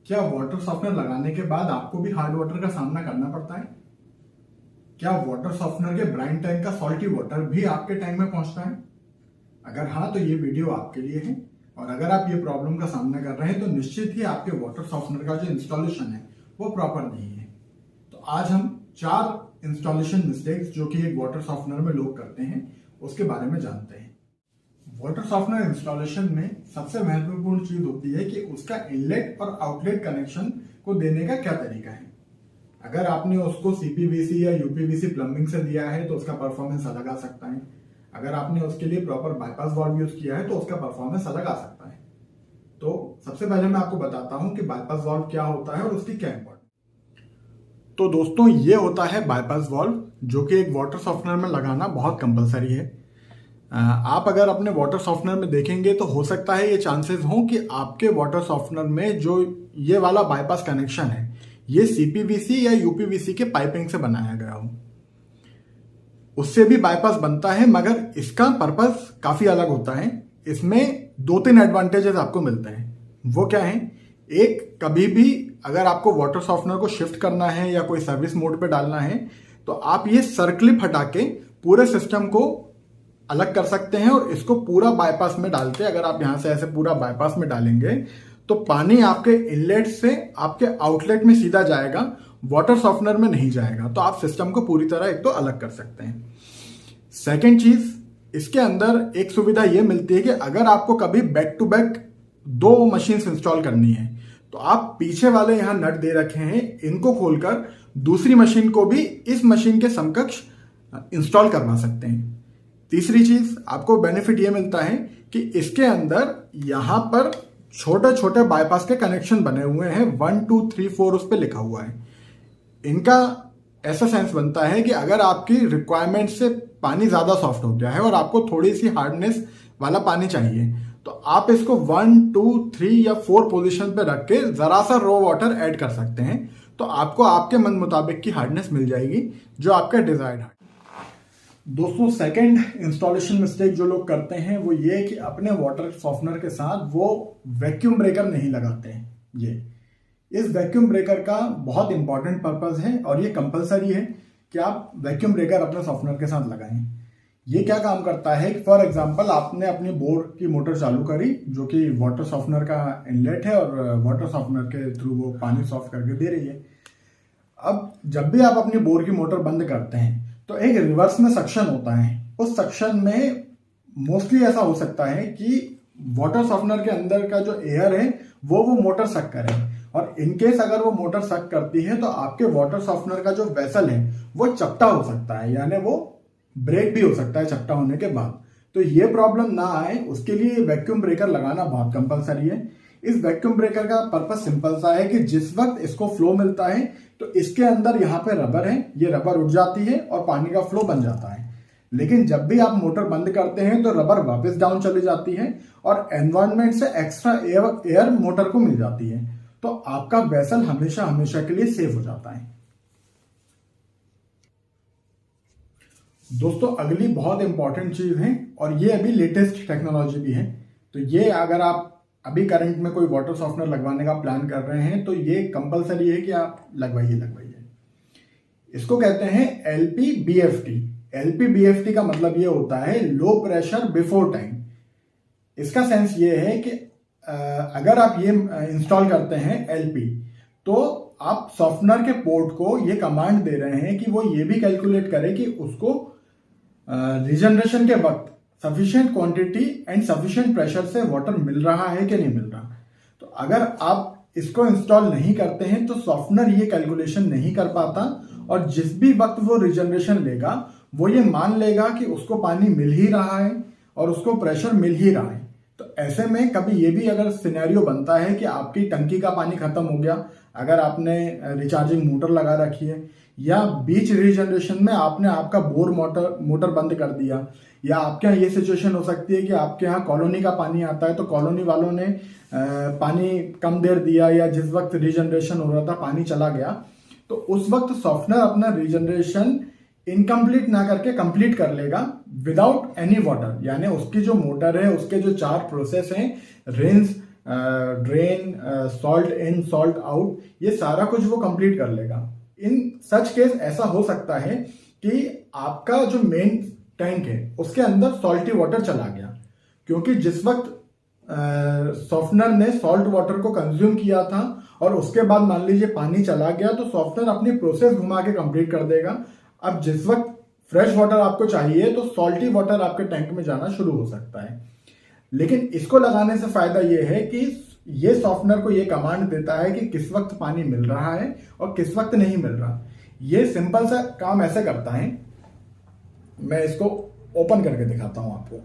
क्या water softener लगाने के बाद आपको भी हार्ड वाटर का सामना करना पड़ता है? क्या वाटर सॉफ्टनर के ब्राइन टैंक का सॉल्टी वाटर भी आपके टैंक में पहुंचता है? अगर हाँ तो ये वीडियो आपके लिए है। और अगर आप ये प्रॉब्लम का सामना कर रहे हैं तो निश्चित ही आपके वाटर सॉफ्टनर का जो इंस्टॉलेशन है वो प्रॉपर नहीं है। तो आज हम 4 इंस्टॉलेशन मिस्टेक्स जो कि एक वाटर सॉफ्टनर में लोग करते हैं उसके बारे में जानते हैं। वाटर सॉफ्टनर इंस्टॉलेशन में सबसे महत्वपूर्ण चीज होती है कि उसका इनलेट और आउटलेट कनेक्शन को देने का क्या तरीका है। अगर आपने उसको सीपीवीसी या यूपीवीसी प्लम्बिंग से दिया है तो उसका परफॉर्मेंस अलग आ सकता है। अगर आपने उसके लिए प्रॉपर बाईपास वाल्व यूज किया है तो उसका परफॉर्मेंस अलग आ सकता है। तो सबसे पहले मैं आपको बताता हूं कि बाईपास वाल्व क्या होता है और उसकी क्या इंपॉर्टेंस। तो दोस्तों ये होता है बाईपास वाल्व, जो कि एक वाटर सॉफ्टनर में लगाना बहुत कंपलसरी है। आप अगर अपने वाटर सॉफ्टनर में देखेंगे तो हो सकता है ये चांसेस हो कि आपके वाटर सॉफ्टनर में जो ये वाला बाईपास कनेक्शन है ये सीपीवीसी या यूपीवीसी के पाइपिंग से बनाया गया हो। उससे भी बाईपास बनता है मगर इसका पर्पस काफी अलग होता है। इसमें 2-3 एडवांटेजेस आपको मिलते हैं। वो क्या है? एक, कभी भी अगर आपको वाटर सॉफ्टनर को शिफ्ट करना है या कोई सर्विस मोड पे डालना है तो आप ये सर्कलिप हटा के पूरे सिस्टम को अलग कर सकते हैं और इसको पूरा बाईपास में डाल के, अगर आप यहां से ऐसे पूरा बाईपास में डालेंगे तो पानी आपके इनलेट से आपके आउटलेट में सीधा जाएगा, वाटर सॉफ्टनर में नहीं जाएगा। तो आप सिस्टम को पूरी तरह एक तो अलग कर सकते हैं। सेकेंड चीज, इसके अंदर एक सुविधा यह मिलती है कि अगर आपको कभी back to back 2 machines install करनी है तो आप पीछे वाले यहां नट दे रखे हैं, इनको खोलकर दूसरी मशीन को भी इस मशीन के समकक्ष इंस्टॉल करवा सकते हैं। तीसरी चीज, आपको बेनिफिट ये मिलता है कि इसके अंदर यहां पर छोटे छोटे बाईपास के कनेक्शन बने हुए हैं, 1 2 3 4 उस पर लिखा हुआ है। इनका ऐसा सेंस बनता है कि अगर आपकी रिक्वायरमेंट से पानी ज्यादा सॉफ्ट हो गया है और आपको थोड़ी सी हार्डनेस वाला पानी चाहिए तो आप इसको 1 2 3 या 4 पोजीशन पे रख के जरा सा रॉ वाटर ऐड कर सकते हैं। तो आपको आपके मन मुताबिक की हार्डनेस मिल जाएगी जो आपका डिजायर्ड है। दोस्तों, सेकंड इंस्टॉलेशन मिस्टेक जो लोग करते हैं वो ये कि अपने वाटर सॉफ्टनर के साथ वो वैक्यूम ब्रेकर नहीं लगाते हैं। इस वैक्यूम ब्रेकर का बहुत इंपॉर्टेंट पर्पस है और ये कंपलसरी है कि आप वैक्यूम ब्रेकर अपने सॉफ्टनर के साथ लगाएं। ये क्या काम करता है? फॉर एग्जांपल, आपने अपनी बोर की मोटर चालू करी जो कि वाटर सॉफ्टनर का इनलेट है और वाटर सॉफ्टनर के थ्रू वो पानी सॉफ्ट करके दे रही है। अब जब भी आप अपनी बोर की मोटर बंद करते हैं तो एक रिवर्स में सक्शन होता है। उस सक्शन में मोस्टली ऐसा हो सकता है कि वाटर सॉफ्टनर के अंदर का जो एयर है वो मोटर सक करे, और इनकेस अगर वो मोटर सक करती है तो आपके वाटर सॉफ्टनर का जो वेसल है वो चपटा हो सकता है, यानी वो ब्रेक भी हो सकता है चपटा होने के बाद। तो ये प्रॉब्लम ना आए उसके लिए वैक्यूम ब्रेकर लगाना बहुत कंपलसरी है। इस वैक्यूम ब्रेकर का पर्पस सिंपल सा है कि जिस वक्त इसको फ्लो मिलता है तो इसके अंदर यहाँ पे रबर है, ये रबर उठ जाती है और पानी का फ्लो बन जाता है। लेकिन जब भी आप मोटर बंद करते हैं तो रबर वापस डाउन चली जाती है और एनवायरनमेंट से एक्स्ट्रा एयर मोटर को मिल जाती है। तो आपका वेसल हमेशा हमेशा के लिए सेफ हो जाता है। दोस्तों, अगली बहुत इंपॉर्टेंट चीज है और ये अभी लेटेस्ट टेक्नोलॉजी भी है। तो ये अगर आप अभी करंट में कोई वाटर सॉफ्टनर लगवाने का प्लान कर रहे हैं तो ये कंपलसरी है कि आप लगवाइए। इसको कहते हैं LPBFT। LPBFT का मतलब ये होता है लो प्रेशर बिफोर टाइम। इसका सेंस ये है कि अगर आप ये इंस्टॉल करते हैं LP तो आप सॉफ्टनर के पोर्ट को ये कमांड दे रहे हैं कि वो ये भी कैलकुलेट करे कि उसको रिजनरेशन के वक्त sufficient quantity and sufficient pressure से वाटर मिल रहा है कि नहीं मिल रहा। तो अगर आप इसको इंस्टॉल नहीं करते हैं तो सॉफ्टनर ये कैलकुलेशन नहीं कर पाता और जिस भी वक्त वो रिजनरेशन लेगा वो ये मान लेगा कि उसको पानी मिल ही रहा है और उसको प्रेशर मिल ही रहा है। तो ऐसे में कभी ये भी अगर सिनेरियो बनता है कि आपकी टंकी का पानी खत्म हो गया, अगर आपने रिचार्जिंग मोटर लगा रखी है या बीच रीजनरेशन में आपने आपका बोर मोटर बंद कर दिया, या आपके यहाँ ये सिचुएशन हो सकती है कि आपके यहाँ कॉलोनी का पानी आता है तो कॉलोनी वालों ने पानी कम देर दिया या जिस वक्त रीजनरेशन हो रहा था पानी चला गया, तो उस वक्त सॉफ्टनर अपना रीजनरेशन इनकम्प्लीट ना करके कंप्लीट कर लेगा विदाउट एनी वाटर। यानी उसकी जो मोटर है उसके जो 4 प्रोसेस हैं, rinse, drain, salt in salt out, ये सारा कुछ वो कंप्लीट कर लेगा। इन सच केस ऐसा हो सकता है कि आपका जो मेन टैंक है उसके अंदर सॉल्टी वाटर चला गया, क्योंकि जिस वक्त सॉफ्टनर ने सॉल्ट वाटर को कंज्यूम किया था और उसके बाद मान लीजिए पानी चला गया, तो सॉफ्टनर अपनी प्रोसेस घुमा के कंप्लीट कर देगा। अब जिस वक्त फ्रेश वाटर आपको चाहिए तो सॉल्टी वाटर आपके टैंक में जाना शुरू हो सकता है। लेकिन इसको लगाने से फायदा यह है कि ये सॉफ्टनर को ये कमांड देता है कि किस वक्त पानी मिल रहा है और किस वक्त नहीं मिल रहा। ये सिंपल सा काम ऐसे करता है, मैं इसको ओपन करके दिखाता हूं आपको।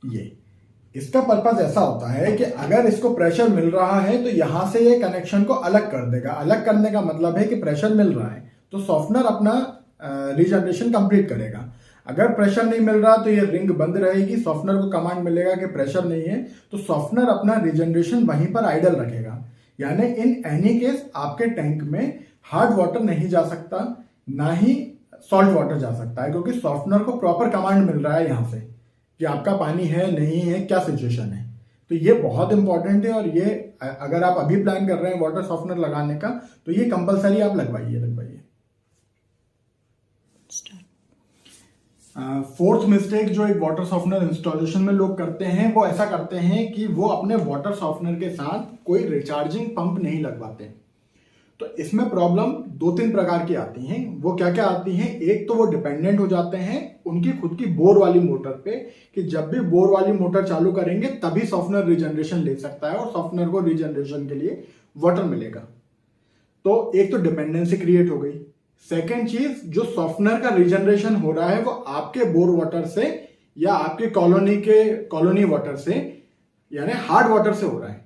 ये इसका पर्पस ऐसा होता है कि अगर इसको प्रेशर मिल रहा है तो यहां से ये कनेक्शन को अलग कर देगा। अलग करने का मतलब है कि प्रेशर मिल रहा है तो सॉफ्टनर अपना रीजनरेशन कंप्लीट करेगा। अगर प्रेशर नहीं मिल रहा तो ये रिंग बंद रहेगी, सॉफ्टनर को कमांड मिलेगा कि प्रेशर नहीं है, तो सॉफ्टनर अपना रीजनरेशन वहीं पर आइडल रखेगा। यानी इन एनी केस आपके टैंक में हार्ड वाटर नहीं जा सकता, ना ही सॉल्ट वाटर जा सकता है, क्योंकि सॉफ्टनर को प्रॉपर कमांड मिल रहा है यहां से कि आपका पानी है नहीं है, क्या सिचुएशन है। तो ये बहुत इंपॉर्टेंट है, और ये अगर आप अभी प्लान कर रहे हैं वाटर सॉफ्टनर लगाने का तो ये कंपलसरी आप लगवाइए। फोर्थ मिस्टेक जो एक वाटर सॉफ्टनर इंस्टॉलेशन में लोग करते हैं, वो ऐसा करते हैं कि वो अपने वाटर सॉफ्टनर के साथ कोई रिचार्जिंग पंप नहीं लगवाते। तो इसमें प्रॉब्लम 2-3 प्रकार की आती हैं। वो क्या क्या आती हैं? एक तो वो डिपेंडेंट हो जाते हैं उनकी खुद की बोर वाली मोटर पे, कि जब भी बोर वाली मोटर चालू करेंगे तभी सॉफ्टनर रीजनरेशन ले सकता है और सॉफ्टनर को रीजनरेशन के लिए वाटर मिलेगा। तो एक तो डिपेंडेंसी क्रिएट हो गई। सेकेंड चीज, जो सॉफ्टनर का रीजनरेशन हो रहा है वो आपके बोर वाटर से या आपके कॉलोनी वाटर से, यानी हार्ड वाटर से हो रहा है।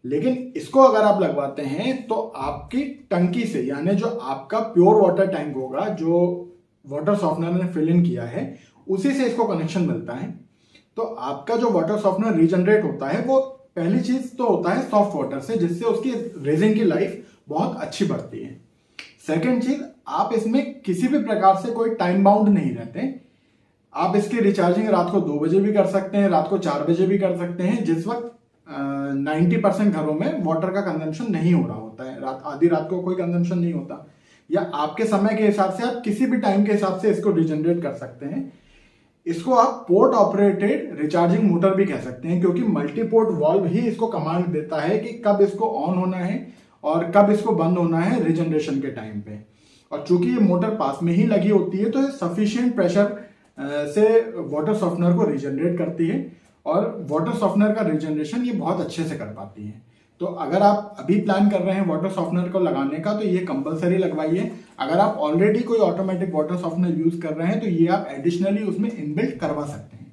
लेकिन इसको अगर आप लगवाते हैं तो आपकी टंकी से, यानी जो आपका प्योर वाटर टैंक होगा जो वाटर सॉफ्टनर ने फिल इन किया है, उसी से इसको कनेक्शन मिलता है। तो आपका जो वाटर सॉफ्टनर रीजनरेट होता है वो पहली चीज तो होता है सॉफ्ट वाटर से, जिससे उसकी रेजिन की लाइफ बहुत अच्छी बढ़ती है। सेकेंड चीज, आप इसमें किसी भी प्रकार से कोई टाइम बाउंड नहीं रहते। आप इसकी रिचार्जिंग रात को 2 बजे भी कर सकते हैं, रात को 4 बजे भी कर सकते हैं, जिस वक्त 90% घरों में वाटर का कंजम्पशन नहीं हो रहा होता है। आधी रात को कोई कंजम्पशन नहीं होता, या आपके समय के हिसाब से आप किसी भी टाइम के हिसाब से इसको रिजनरेट कर सकते हैं। इसको आप पोर्ट ऑपरेटेड रिचार्जिंग मोटर भी कह सकते हैं, क्योंकि मल्टीपोर्ट वाल्व ही इसको कमांड देता है कि कब इसको ऑन होना है और कब इसको बंद होना है रिजनरेशन के टाइम पे। और चूंकि ये मोटर पास में ही लगी होती है तो ये सफिशिएंट प्रेशर से वाटर सॉफ्टनर को रिजनरेट करती है, और वाटर सॉफ्टनर का रिजनरेशन ये बहुत अच्छे से कर पाती है। तो अगर आप अभी प्लान कर रहे हैं वाटर सॉफ्टनर को लगाने का तो ये कंपलसरी लगवाइए। अगर आप ऑलरेडी कोई ऑटोमेटिक वाटर सॉफ्टनर यूज कर रहे हैं तो ये आप एडिशनली उसमें इनबिल्ट करवा सकते हैं।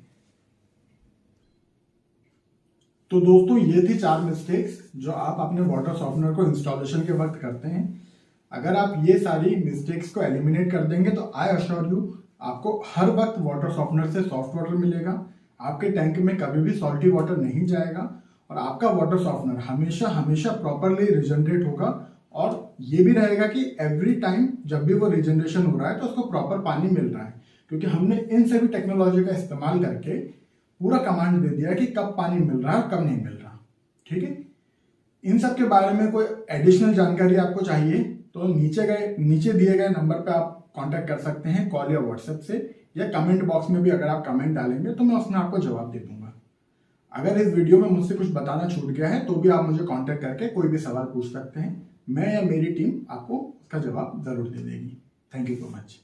तो दोस्तों, ये थी 4 मिस्टेक्स जो आप अपने वाटर सॉफ्टनर को इंस्टॉलेशन के वक्त करते हैं। अगर आप ये सारी मिस्टेक्स को एलिमिनेट कर देंगे तो आई अश्योर यू आपको हर वक्त वाटर सॉफ्टनर से सॉफ्ट वाटर मिलेगा, आपके टैंक में कभी भी सॉल्टी वाटर नहीं जाएगा, और आपका वाटर सॉफ्टनर हमेशा हमेशा प्रॉपरली रिजनरेट होगा। और ये भी रहेगा कि एवरी टाइम जब भी वो रिजनरेशन हो रहा है तो उसको प्रॉपर पानी मिल रहा है, क्योंकि हमने इन सभी टेक्नोलॉजी का इस्तेमाल करके पूरा कमांड दे दिया कि कब पानी मिल रहा है कब नहीं मिल रहा। ठीक है, इन सब के बारे में कोई एडिशनल जानकारी आपको चाहिए तो नीचे दिए गए नंबर पे आप कांटेक्ट कर सकते हैं, कॉल या व्हाट्सएप से, या कमेंट बॉक्स में भी अगर आप कमेंट डालेंगे तो मैं उसमें आपको जवाब दे दूंगा। अगर इस वीडियो में मुझसे कुछ बताना छूट गया है तो भी आप मुझे कांटेक्ट करके कोई भी सवाल पूछ सकते हैं, मैं या मेरी टीम आपको उसका जवाब जरूर दे देगी। Thank you so much.